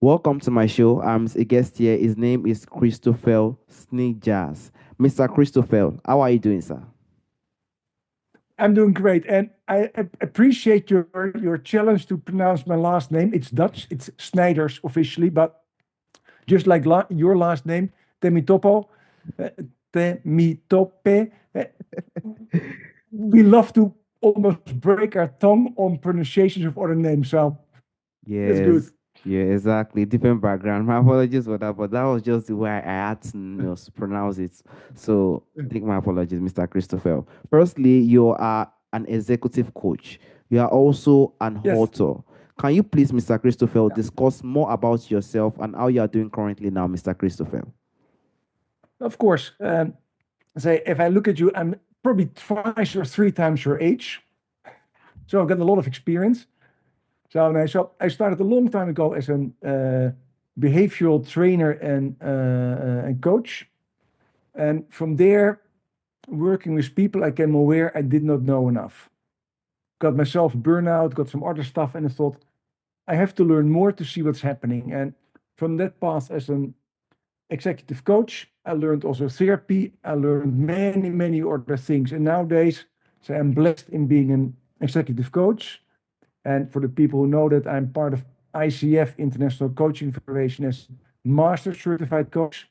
Welcome to my show. I'm a guest here. His name is Christoffel Sneijders. Mr. Christoffel, how are you doing, sir? I'm doing great, and I appreciate your challenge to pronounce my last name. It's Dutch. It's Sneijders officially, but just like your last name, Temitopo, uh, Temitope. We love to almost break our tongue on pronunciations of other names, so that's good. Yes, yeah, exactly. Different background. My apologies for that, but that was just the way I had to pronounce it. So take my apologies, Mr. Christoffel. Firstly, you are an executive coach. You are also an Yes, author. Can you please, Mr. Christoffel, yeah, discuss more about yourself and how you are doing currently now, Mr. Christoffel? of course. Say if I look at you, I'm probably twice or three times your age, so I've got a lot of experience. So, no, so I started a long time ago as a behavioral trainer and coach. And from there, working with people, I came aware I did not know enough. Got myself burnout, got some other stuff, and I thought I have to learn more to see what's happening. And from that path, as an executive coach, I learned also therapy. I learned many, many other things. And nowadays, so I'm blessed in being an executive coach. And for the people who know that, I'm part of ICF, International Coaching Federation, as master certified coach.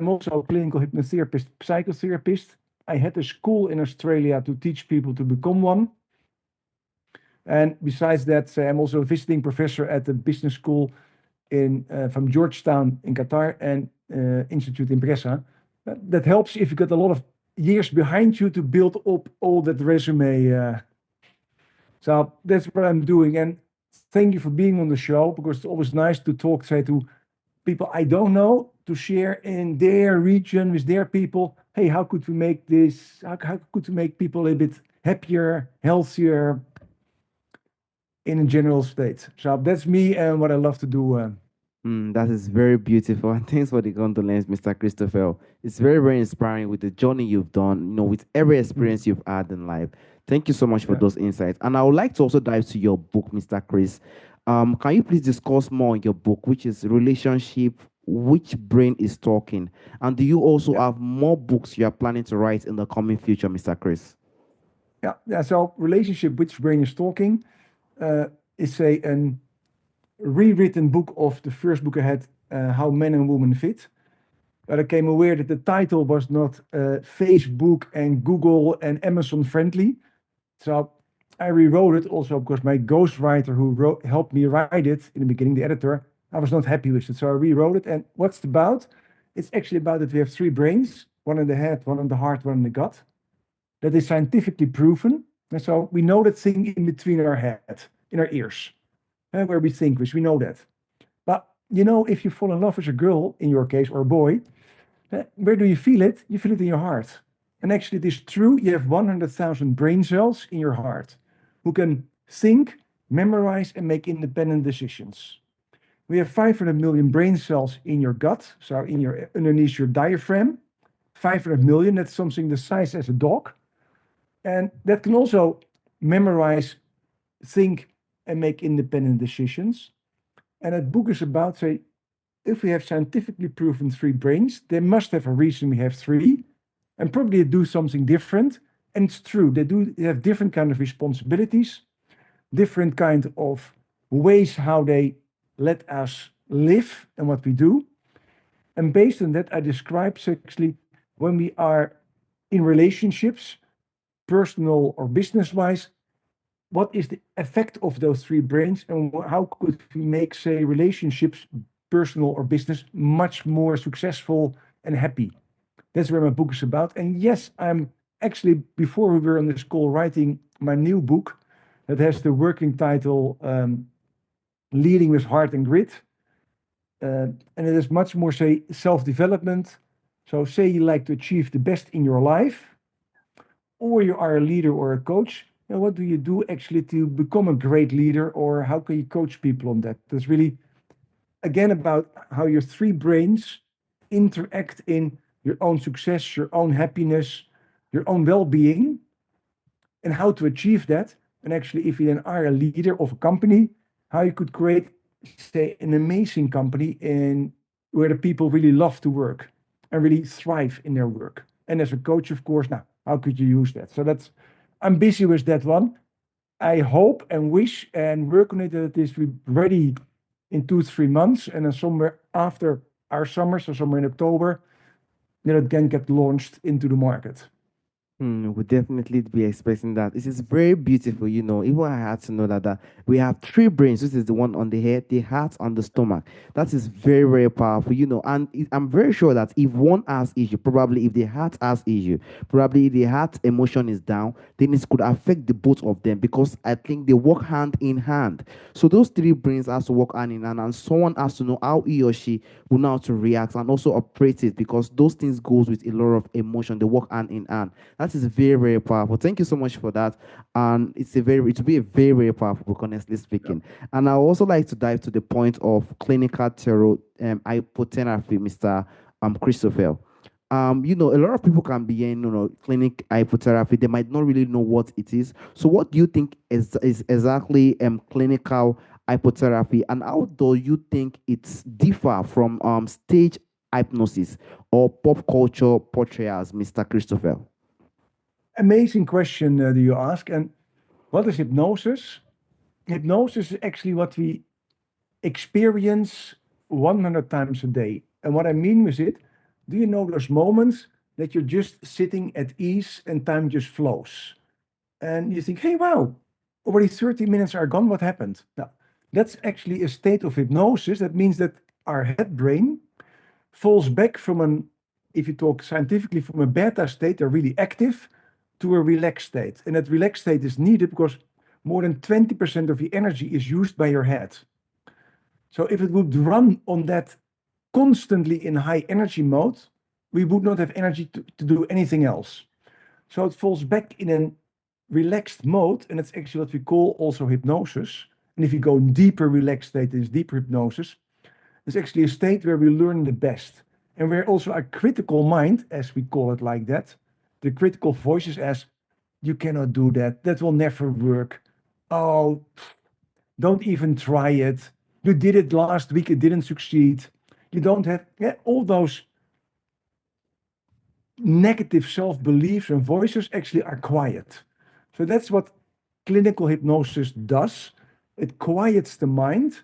I'm also a clinical hypnotherapist, psychotherapist. I had a school in Australia to teach people to become one. And besides that, I'm also a visiting professor at the business school in from Georgetown in Qatar and Institute in Bressa. That helps if you got a lot of years behind you to build up all that resume. So that's what I'm doing. And thank you for being on the show because it's always nice to talk, say, to people I don't know, to share in their region with their people. Hey, how could we make this? How could we make people a little bit happier, healthier in a general state? So that's me and what I love to do. That is very beautiful. And thanks for the condolence, Mr. Christopher. It's very, very inspiring with the journey you've done, with every Mm, experience you've had in life. Thank you so much for yeah. those insights. And I would like to also dive to your book, Mr. Chris. Can you please discuss more on your book, which is Relationship, Which Brain is Talking? And do you also Yeah. have more books you are planning to write in the coming future, Mr. Chris? Yeah. Yeah. So relationship, which brain is talking, uh, is an rewritten book of the first book I had, How Men and Women Fit. But I came aware that the title was not Facebook and Google and Amazon friendly. So I rewrote it also because my ghostwriter who helped me write it in the beginning, the editor, I was not happy with it. So I rewrote it. And what's it about? It's actually about that we have three brains, one in the head, one in the heart, one in the gut. That is scientifically proven. And so we know that thing in between our head, in our ears, where we think, which we know that. But if you fall in love with a girl, in your case, or a boy, where do you feel it? You feel it in your heart. And actually, it is true. You have 100,000 brain cells in your heart who can think, memorize, and make independent decisions. We have 500 million brain cells in your gut, so in your underneath your diaphragm. 500 million, that's something the size as a dog. And that can also memorize, think, and make independent decisions. And that book is about, say, if we have scientifically proven three brains, they must have a reason we have three, and probably do something different. And it's true, they have different kind of responsibilities, different kind of ways how they let us live and what we do. And based on that, I describe actually when we are in relationships, personal or business wise, what is the effect of those three brains and how could we make, say, relationships, personal or business, much more successful and happy? That's where my book is about. And yes, I'm actually, before we were on this call, writing my new book that has the working title Leading with Heart and Grit. And it is much more, say, self-development. So say you like to achieve the best in your life, or you are a leader or a coach, and what do you do actually to become a great leader, or how can you coach people on that? That's really, again, about how your three brains interact in your own success, your own happiness, your own well-being, and how to achieve that. And actually, if you then are a leader of a company, how you could create say, an amazing company in where the people really love to work and really thrive in their work. And as a coach, of course, now, how could you use that? So that's, I'm busy with that one. I hope and wish and work on it that it is ready in 2, 3 months, and then somewhere after our summer, so somewhere in October, then it can get launched into the market. We'll definitely be expecting that. This is very beautiful, Even I had to know that we have three brains. This is the one on the head, the heart, and the stomach. That is very, very powerful, And I'm very sure that if one has issue, probably if the heart has issue, probably if the heart emotion is down, then it could affect the both of them because I think they work hand in hand. So those three brains has to work hand in hand, and someone has to know how he or she will know how to react and also operate it because those things goes with a lot of emotion. They work hand in hand. That is very, very powerful. Thank you so much for that. And it will be a very, very powerful book, honestly Yeah. speaking. And I also like to dive to the point of clinical tarot hypotherapy, Mr. Christoffel. A lot of people can be in, clinic hypotherapy. They might not really know what it is. So, what do you think is exactly clinical hypotherapy, and how do you think it's differ from stage hypnosis or pop culture portrayals, Mr. Christopher? Amazing question do you ask? And what is hypnosis? Hypnosis is actually what we experience 100 times a day. And what I mean with it, do you know those moments that you're just sitting at ease and time just flows? And you think, hey, wow, already 30 minutes are gone. What happened? Now, that's actually a state of hypnosis. That means that our head brain falls back from an, if you talk scientifically, from a beta state, they're really active, to a relaxed state. And that relaxed state is needed because more than 20% of the energy is used by your head. So if it would run on that constantly in high energy mode, we would not have energy to do anything else. So it falls back in a relaxed mode, and it's actually what we call also hypnosis. And if you go deeper relaxed state, is deeper hypnosis. It's actually a state where we learn the best, and where also our critical mind, as we call it like that, the critical voices as, you cannot do that, that will never work. Oh, don't even try it. You did it last week, it didn't succeed. You don't have, yeah, all those negative self beliefs and voices actually are quiet. So that's what clinical hypnosis does. It quiets the mind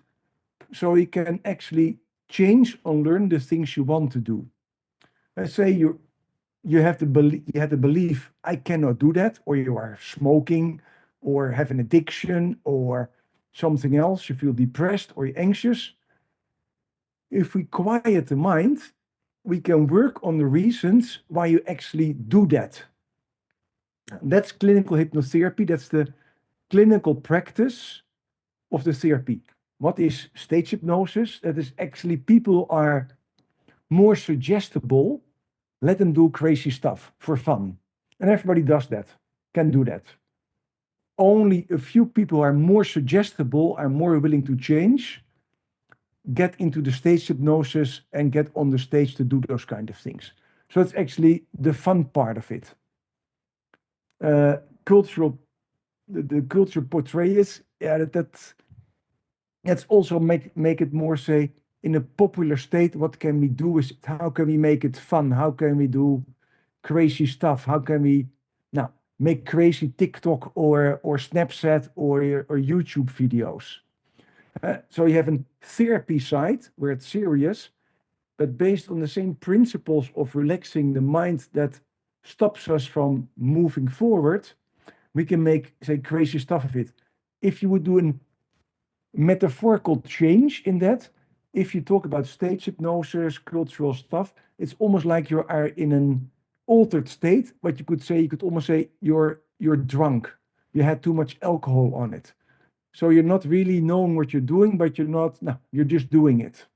so you can actually change or learn the things you want to do. Let's say you have to believe I cannot do that, or you are smoking, or have an addiction, or something else. You feel depressed or you're anxious. If we quiet the mind, we can work on the reasons why you actually do that. That's clinical hypnotherapy. That's the clinical practice of the therapy. What is stage hypnosis? That is actually people are more suggestible. Let them do crazy stuff for fun. And everybody does that, can do that. Only a few people are more suggestible, are more willing to change, get into the stage hypnosis, and get on the stage to do those kind of things. So it's actually the fun part of it. Cultural, the culture portrays, yeah, that's also make it more, say, in a popular state. What can we do with it? How can we make it fun? How can we do crazy stuff? How can we now make crazy TikTok or Snapchat or YouTube videos? So you have a therapy side where it's serious, but based on the same principles of relaxing the mind that stops us from moving forward, we can make, say, crazy stuff of it. If you would do a metaphorical change in that, if you talk about stage hypnosis, cultural stuff, it's almost like you are in an altered state, but you could almost say you're drunk. You had too much alcohol on it. So you're not really knowing what you're doing, but you're not, no, you're just doing it.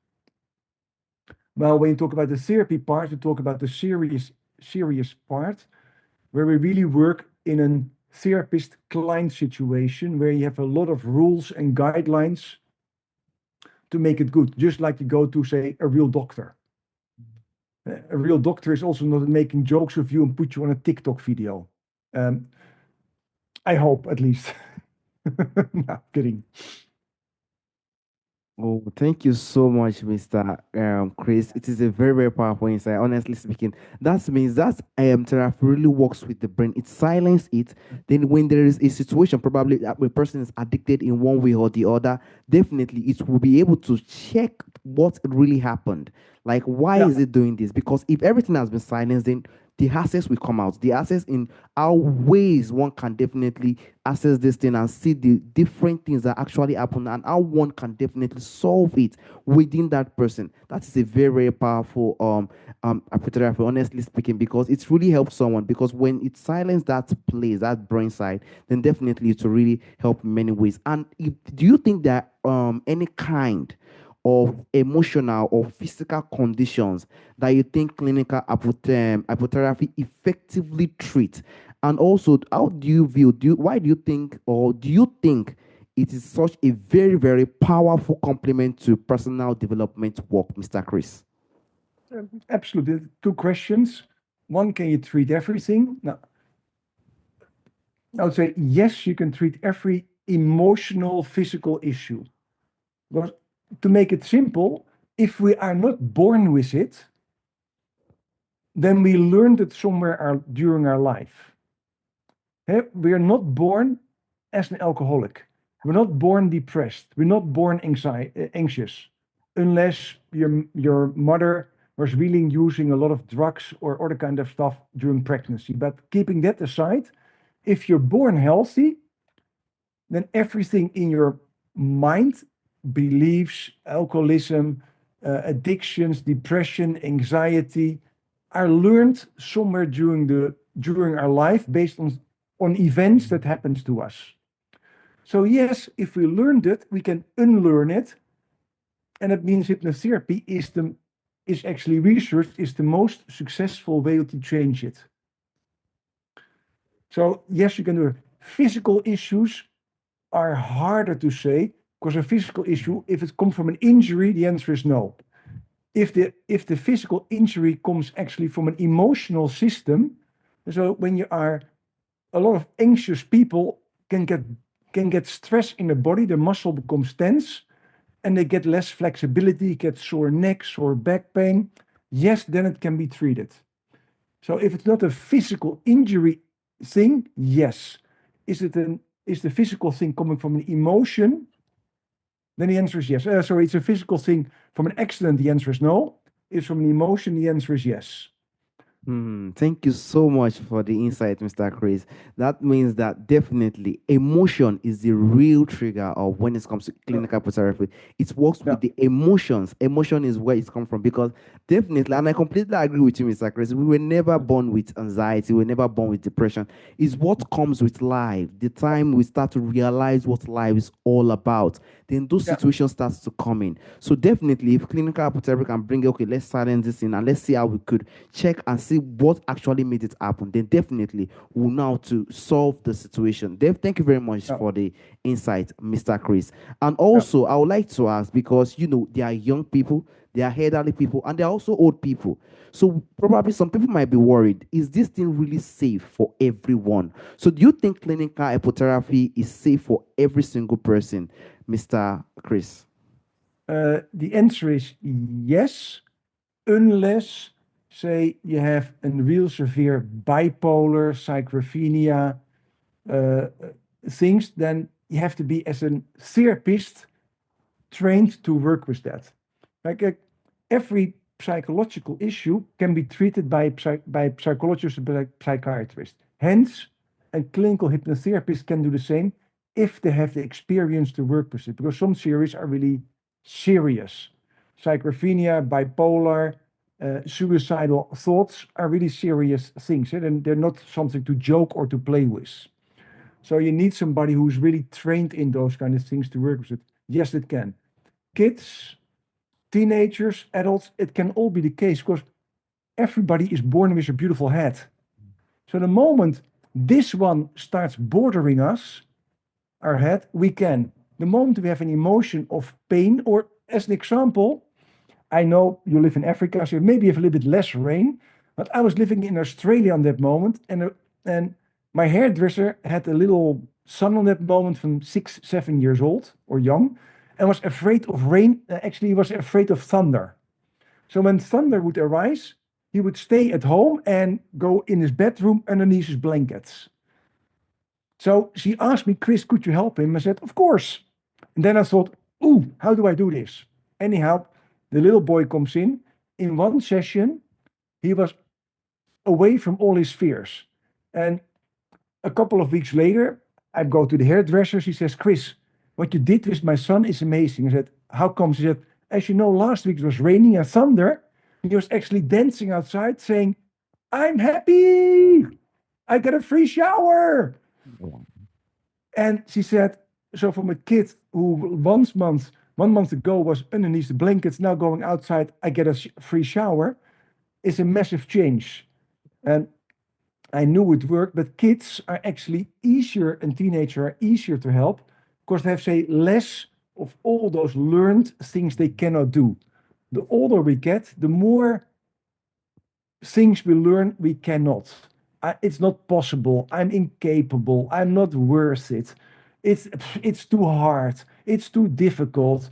Well, when you talk about the therapy part, we talk about the serious part, where we really work in a therapist-client situation where you have a lot of rules and guidelines to make it good, just like you go to, say, a real doctor. A real doctor is also not making jokes with you and put you on a TikTok video. Um, I hope, at least. No, kidding. Oh, thank you so much, Mr. Chris. It is a very, very powerful insight. Honestly speaking, that means that therapy really works with the brain. It silences it. Then, when there is a situation, probably that a person is addicted in one way or the other, definitely it will be able to check what really happened. Like, why Yeah, is it doing this? Because if everything has been silenced, then the access will come out. The access in how ways one can definitely access this thing and see the different things that actually happen and how one can definitely solve it within that person. That is a very, very powerful hypnotherapy, honestly speaking, because it really helps someone. Because when it silences that place, that brain side, then definitely it will really help in many ways. And if, do you think that any kind of emotional or physical conditions that you think clinical hypnotherapy effectively treat? And also, how do you view, why do you think, or do you think it is such a very, very powerful complement to personal development work, Mr. Chris? absolutely. Two questions. One, can you treat everything? Now, I would say yes, you can treat every emotional, physical issue. But to make it simple, if we are not born with it, then we learned it somewhere during our life. We are not born as an alcoholic. We're not born depressed. We're not born anxious, unless your mother was really using a lot of drugs or other kind of stuff during pregnancy. But keeping that aside, if you're born healthy, then everything in your mind, beliefs, alcoholism, addictions, depression, anxiety, are learned somewhere during our life based on events that happens to us. So yes, if we learned it, we can unlearn it, and it means hypnotherapy is actually researched is the most successful way to change it. So yes, you can do it. Physical issues are harder to say because a physical issue, if it comes from an injury, the answer is no. If the physical injury comes actually from an emotional system, so when you are a lot of anxious people can get stress in the body, the muscle becomes tense, and they get less flexibility, get sore neck, sore back pain. Yes, then it can be treated. So if it's not a physical injury thing, yes. Is the physical thing coming from an emotion? Then the answer is yes. Sorry, it's a physical thing from an accident. The answer is no. If from an emotion, the answer is yes. Thank you so much for the insight, Mr. Chris. That means that definitely emotion is the real trigger of when it comes to Yeah, clinical therapy. It works yeah, with the emotions. Emotion is where it's come from because definitely, and I completely agree with you, Mr. Chris. We were never born with anxiety. We were never born with depression. It's what comes with life. The time we start to realize what life is all about, then those yeah, situations starts to come in. So definitely, if clinical therapy can bring, okay, let's silence this in and let's see how we could check and see what actually made it happen, then definitely we'll know to solve the situation. Dave, thank you very much yeah, for the insight, Mr. Chris. And yeah. also, I would like to ask because there are young people, there are elderly people, and there are also old people. So probably some people might be worried: is this thing really safe for everyone? So do you think clinical hypnotherapy is safe for every single person, Mr. Chris? The answer is yes, unless, say, you have a real severe bipolar, schizophrenia, uh, things, then you have to be as a therapist trained to work with that. Like every psychological issue can be treated by psychologists and by psychiatrists. Hence, a clinical hypnotherapist can do the same if they have the experience to work with it, because some series are really serious. Schizophrenia, bipolar, suicidal thoughts are really serious things, and they're not something to joke or to play with. So you need somebody who's really trained in those kind of things to work with it. Yes, it can. Kids, teenagers, adults, it can all be the case because everybody is born with a beautiful head. So the moment this one starts bordering us, our head, we can. The moment we have an emotion of pain, or as an example, I know you live in Africa, so maybe you have a little bit less rain, but I was living in Australia on that moment, and my hairdresser had a little son on that moment from 6, 7 years old or young, and was afraid of rain. Actually, he was afraid of thunder. So when thunder would arise, he would stay at home and go in his bedroom underneath his blankets. So she asked me, Chris, could you help him? I said, of course. And then I thought, ooh, how do I do this? Anyhow, the little boy comes in. In one session, he was away from all his fears. And a couple of weeks later, I go to the hairdresser. She says, Chris, what you did with my son is amazing. I said, how come? She said, as you know, last week it was raining and thunder. He was actually dancing outside saying, I'm happy. I got a free shower. And she said, so from a kid who 1 month ago was underneath the blankets, now going outside, I get a free shower, is a massive change. And I knew it worked, but kids are actually easier, and teenagers are easier to help because they have, say, less of all those learned things they cannot do. The older we get, the more things we learn we cannot. It's not possible. I'm incapable. I'm not worth it. It's too hard. It's too difficult.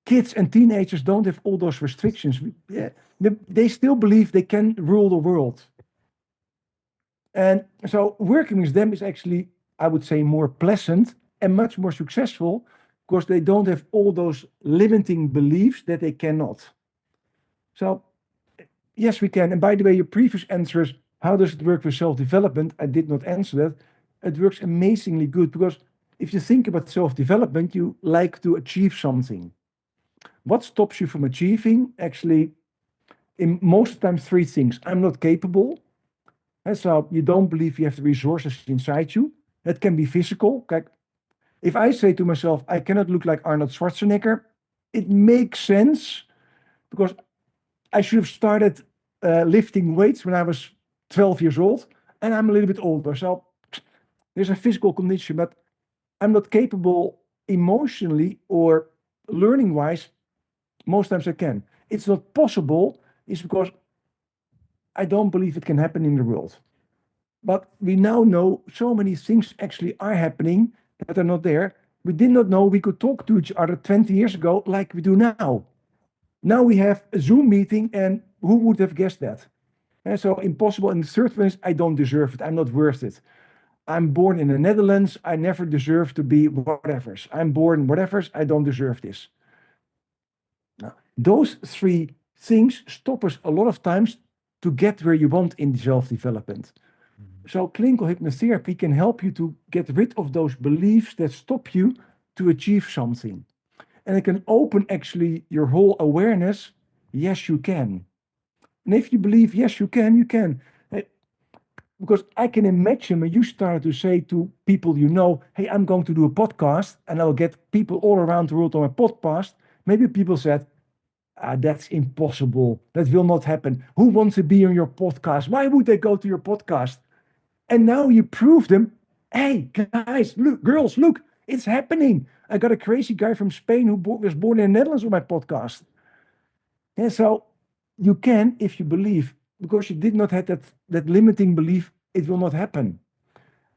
Kids and teenagers don't have all those restrictions. They still believe they can rule the world. And so working with them is actually, I would say, more pleasant and much more successful because they don't have all those limiting beliefs that they cannot. So yes, we can. And by the way, your previous answer is, how does it work with self-development? I did not answer that. It works amazingly good because if you think about self-development, you like to achieve something. What stops you from achieving? Actually, in most of the time, three things. I'm not capable. And so you don't believe you have the resources inside you. That can be physical. Like if I say to myself, I cannot look like Arnold Schwarzenegger, it makes sense because I should have started lifting weights when I was 12 years old, and I'm a little bit older. So there's a physical condition, but I'm not capable emotionally or learning wise. Most times I can. It's not possible, is because I don't believe it can happen in the world. But we now know so many things actually are happening that are not there. We did not know we could talk to each other 20 years ago like we do now. Now we have a Zoom meeting, and who would have guessed that? And so impossible. And the third one is, I don't deserve it. I'm not worth it. I'm born in the Netherlands. I never deserve to be whatever's. I'm born whatever's. I don't deserve this. Now, those three things stop us a lot of times to get where you want in self-development. So clinical hypnotherapy can help you to get rid of those beliefs that stop you to achieve something. And it can open actually your whole awareness. Yes, you can. And if you believe, yes, you can, you can. Because I can imagine when you started to say to people you know, hey, I'm going to do a podcast and I'll get people all around the world on my podcast. Maybe people said, that's impossible. That will not happen. Who wants to be on your podcast? Why would they go to your podcast? And now you prove them, hey, guys, look, girls, look, it's happening. I got a crazy guy from Spain who was born in the Netherlands on my podcast. And so you can, if you believe, because you did not have that limiting belief, it will not happen.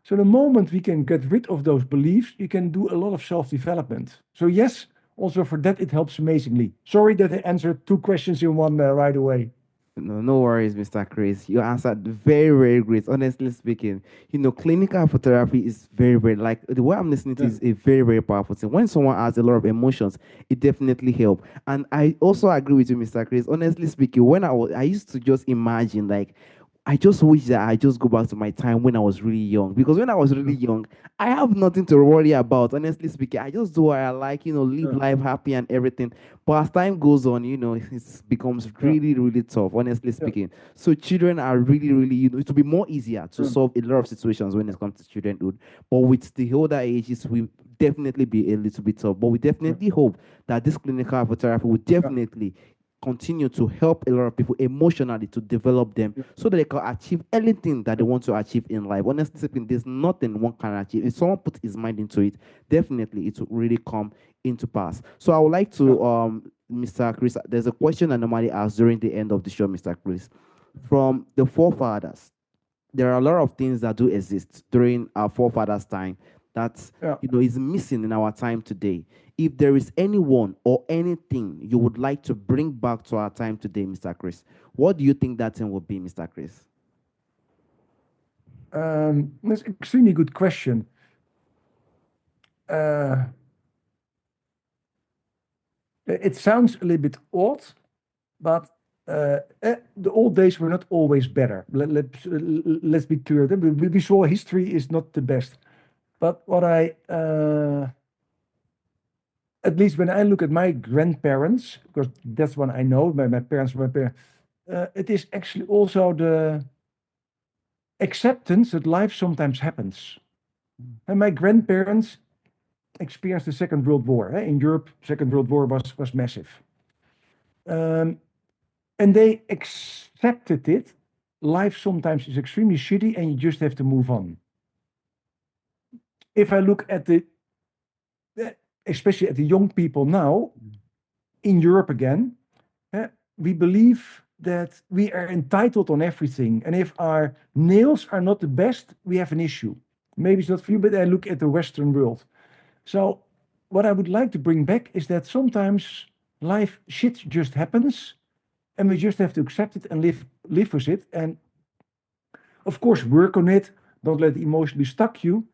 So the moment we can get rid of those beliefs, you can do a lot of self-development. So yes, also for that, it helps amazingly. Sorry that I answered two questions in one right away. No, no worries, Mr. Chris. You answered very, very great. Honestly speaking, clinical hypnotherapy is very, very like the way I'm listening to Yeah. is a very, very powerful thing. When someone has a lot of emotions, it definitely helps. And I also agree with you, Mr. Chris. Honestly speaking, I used to just imagine like I just wish that I just go back to my time when I was really young. Because when I was really Yeah. young, I have nothing to worry about. Honestly speaking, I just do what I like, live Yeah. life happy and everything. But as time goes on, it becomes Yeah. really, really tough, honestly Yeah. speaking. So children are really, really, it will be more easier to Yeah. solve a lot of situations when it comes to childrenhood. But with the older ages, we definitely be a little bit tough. But we Yeah. definitely hope that this clinical therapy will Yeah. definitely continue to help a lot of people emotionally to develop them Yeah. so that they can achieve anything that they want to achieve in life. Honestly speaking, there's nothing one can achieve. If someone puts his mind into it, definitely it will really come into pass. So I would like Yeah. to Mr. Chris, there's a question I normally ask during the end of the show, Mr. Chris. From the forefathers, there are a lot of things that do exist during our forefathers' time. that Yeah. is missing in our time today. If there is anyone or anything you would like to bring back to our time today, Mr. Chris, what do you think that thing would be, Mr. Chris? That's an extremely good question. Uh, it sounds a little bit odd, but the old days were not always better. Let's be clear. We saw history is not the best. But what at least when I look at my grandparents, because that's one I know, my parents were my parents, it is actually also the acceptance that life sometimes happens. And my grandparents experienced the Second World War. In Europe, Second World War was massive. And they accepted it. Life sometimes is extremely shitty and you just have to move on. If I look at especially at the young people now in Europe again, we believe that we are entitled on everything. And if our nails are not the best, we have an issue. Maybe it's not for you, but I look at the Western world. So what I would like to bring back is that sometimes life shit just happens and we just have to accept it and live with it. And of course, work on it. Don't let the emotion be stuck you.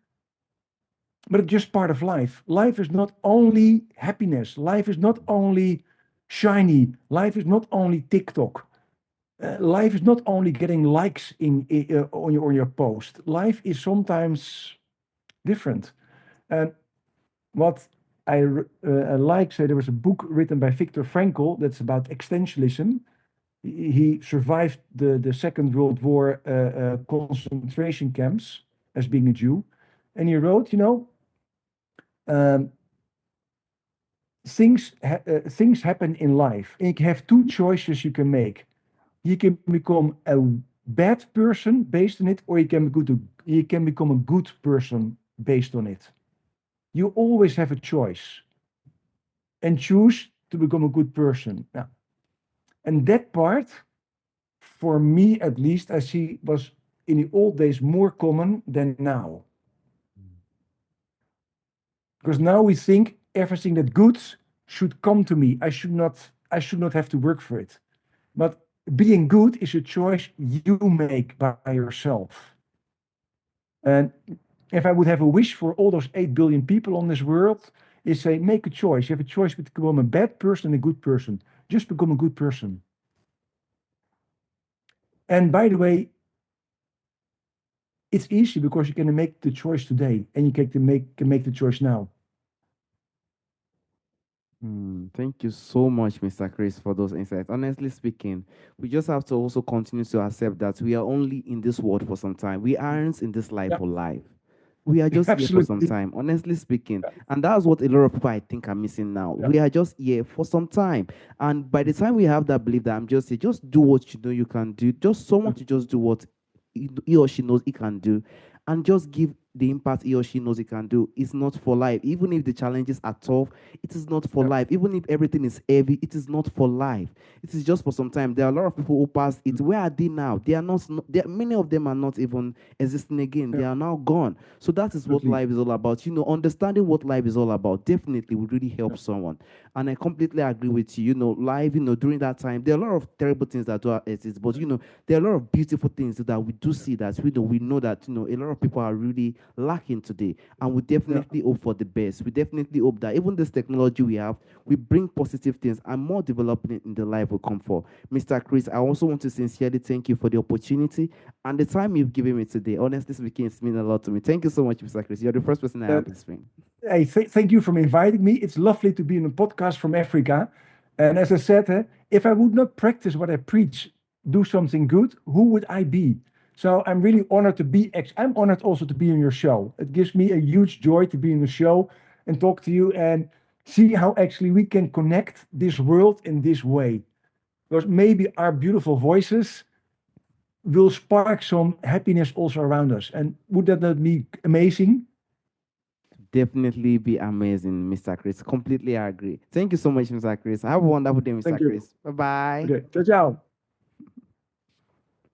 But it's just part of life. Life is not only happiness. Life is not only shiny. Life is not only TikTok. Life is not only getting likes on your post. Life is sometimes different. And what I like, say, there was a book written by Viktor Frankl that's about existentialism. He survived the Second World War concentration camps as being a Jew. And he wrote, um, things happen in life. And you have two choices you can make. You can become a bad person based on it, or you can become a good person based on it. You always have a choice and choose to become a good person. Yeah. And that part, for me at least, I see was in the old days more common than now. Because now we think everything that good should come to me. I should not have to work for it. But being good is a choice you make by yourself. And if I would have a wish for all those 8 billion people on this world, is say, make a choice. You have a choice to become a bad person and a good person. Just become a good person. And by the way, it's easy because you can make the choice today and you can make the choice now. Thank you so much, Mr. Chris, for those insights. Honestly speaking, we just have to also continue to accept that we are only in this world for some time. We aren't in this life Yeah, for life. We are just here for some absolutely. time, honestly speaking. And that's what a lot of people I think are missing now. Yeah, We are just here for some time. And by the time we have that belief that I'm just here, just do what you know you can do. Just someone to just do what he or she knows he can do and just give the impact he or she knows he can do. It's not for life. Even if the challenges are tough, it is not for yeah, life. Even if everything is heavy, it is not for life. It is just for some time. There are a lot of people who passed it. Where are they now? They are not, many of them are not even existing again. They yeah, are now gone. So that is what absolutely. life is all about. Understanding what life is all about definitely would really help Yeah, someone. And I completely agree with you. Life, during that time, there are a lot of terrible things that do exist, but there are a lot of beautiful things that we do see that we know that a lot of people are really lacking today. And we yeah. definitely hope for the best. We definitely hope that even this technology we have, we bring positive things and more development in the life will come for. Mr. Chris, I also want to sincerely thank you for the opportunity and the time you've given me today. Honestly speaking, it's meant a lot to me. Thank you so much, Mr. Chris. You're the first person I Uh, have this ring. Hey, thank you for inviting me. It's lovely to be in a podcast from Africa. And as I said, if I would not practice what I preach, do something good, who would I be? So I'm really honored to be. I'm honored also to be on your show. It gives me a huge joy to be in the show and talk to you and see how actually we can connect this world in this way. Because maybe our beautiful voices will spark some happiness also around us. And would that not be amazing? Definitely be amazing, Mr. Chris. Completely agree. Thank you so much, Mr. Chris. Have a wonderful day, Thank Mr. you. Chris. Bye bye. Okay, ciao, ciao.